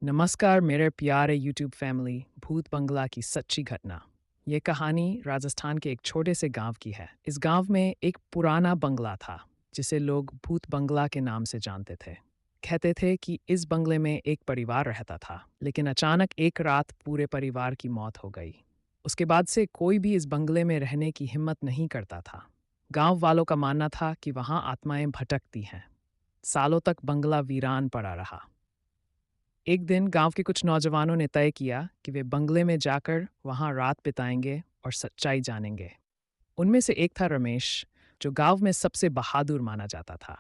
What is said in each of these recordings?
नमस्कार मेरे प्यारे यूट्यूब फैमिली। भूत बंगला की सच्ची घटना। ये कहानी राजस्थान के एक छोटे से गांव की है। इस गांव में एक पुराना बंगला था जिसे लोग भूत बंगला के नाम से जानते थे। कहते थे कि इस बंगले में एक परिवार रहता था, लेकिन अचानक एक रात पूरे परिवार की मौत हो गई। उसके बाद से कोई भी इस बंगले में रहने की हिम्मत नहीं करता था। गांव वालों का मानना था कि वहां आत्माएं भटकती हैं। सालों तक बंगला वीरान पड़ा रहा। एक दिन गांव के कुछ नौजवानों ने तय किया कि वे बंगले में जाकर वहां रात बिताएंगे और सच्चाई जानेंगे। उनमें से एक था रमेश, जो गांव में सबसे बहादुर माना जाता था।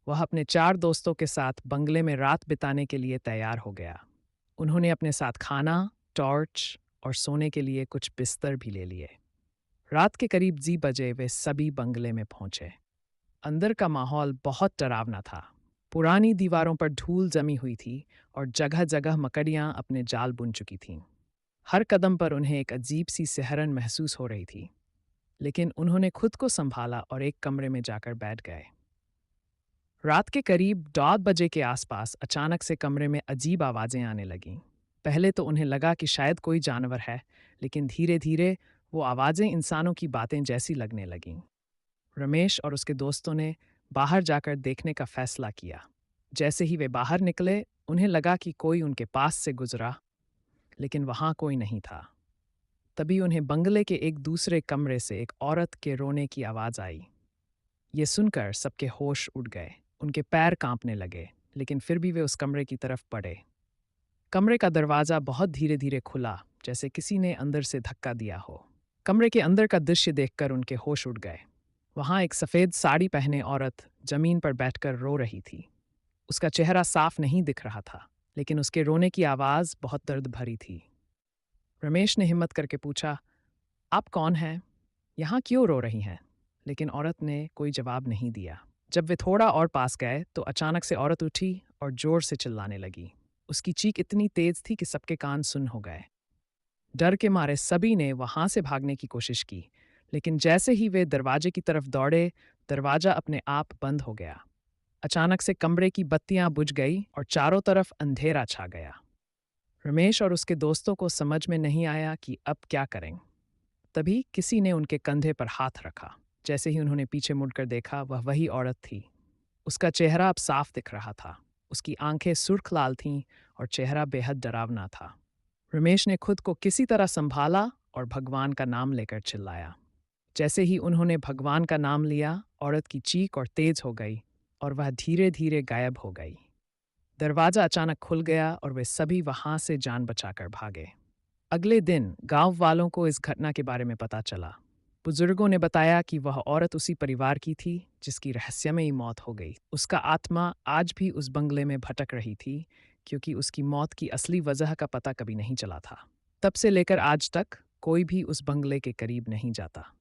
वह अपने 4 दोस्तों के साथ बंगले में रात बिताने के लिए तैयार हो गया। उन्होंने अपने साथ खाना, टॉर्च और सोने के लिए कुछ बिस्तर भी ले लिए। रात के करीब 10 बजे वे सभी बंगले में पहुंचे। अंदर का माहौल बहुत डरावना था। पुरानी दीवारों पर धूल जमी हुई थी और जगह जगह मकड़ियां अपने जाल बुन चुकी थीं। हर कदम पर उन्हें एक अजीब सी सिहरन महसूस हो रही थी, लेकिन उन्होंने खुद को संभाला और एक कमरे में जाकर बैठ गए। रात के करीब 1:30 बजे के आसपास अचानक से कमरे में अजीब आवाजें आने लगीं। पहले तो उन्हें लगा कि शायद कोई जानवर है, लेकिन धीरे धीरे वो आवाजें इंसानों की बातें जैसी लगने लगीं। रमेश और उसके दोस्तों ने बाहर जाकर देखने का फैसला किया। जैसे ही वे बाहर निकले, उन्हें लगा कि कोई उनके पास से गुजरा, लेकिन वहां कोई नहीं था। तभी उन्हें बंगले के एक दूसरे कमरे से एक औरत के रोने की आवाज आई। ये सुनकर सबके होश उड़ गए। उनके पैर कांपने लगे, लेकिन फिर भी वे उस कमरे की तरफ बढ़े। कमरे का दरवाजा बहुत धीरे धीरे खुला, जैसे किसी ने अंदर से धक्का दिया हो। कमरे के अंदर का दृश्य देखकर उनके होश उड़ गए। वहां एक सफेद साड़ी पहने औरत जमीन पर बैठकर रो रही थी। उसका चेहरा साफ नहीं दिख रहा था, लेकिन उसके रोने की आवाज बहुत दर्द भरी थी। रमेश ने हिम्मत करके पूछा, आप कौन हैं? यहाँ क्यों रो रही हैं? लेकिन औरत ने कोई जवाब नहीं दिया। जब वे थोड़ा और पास गए तो अचानक से औरत उठी और जोर से चिल्लाने लगी। उसकी चीख इतनी तेज थी कि सबके कान सुन हो गए। डर के मारे सभी ने वहां से भागने की कोशिश की, लेकिन जैसे ही वे दरवाजे की तरफ दौड़े, दरवाजा अपने आप बंद हो गया। अचानक से कमरे की बत्तियां बुझ गई और चारों तरफ अंधेरा छा गया। रमेश और उसके दोस्तों को समझ में नहीं आया कि अब क्या करें। तभी किसी ने उनके कंधे पर हाथ रखा। जैसे ही उन्होंने पीछे मुड़कर देखा, वह वही औरत थी। उसका चेहरा अब साफ दिख रहा था। उसकी आंखें सुर्ख लाल थीं और चेहरा बेहद डरावना था। रमेश ने खुद को किसी तरह संभाला और भगवान का नाम लेकर चिल्लाया। जैसे ही उन्होंने भगवान का नाम लिया, औरत की चीख और तेज हो गई और वह धीरे धीरे गायब हो गई। दरवाजा अचानक खुल गया और वे सभी वहां से जान बचाकर भागे। अगले दिन गांव वालों को इस घटना के बारे में पता चला। बुजुर्गों ने बताया कि वह औरत उसी परिवार की थी जिसकी रहस्यमयी मौत हो गई। उसका आत्मा आज भी उस बंगले में भटक रही थी, क्योंकि उसकी मौत की असली वजह का पता कभी नहीं चला था। तब से लेकर आज तक कोई भी उस बंगले के करीब नहीं जाता।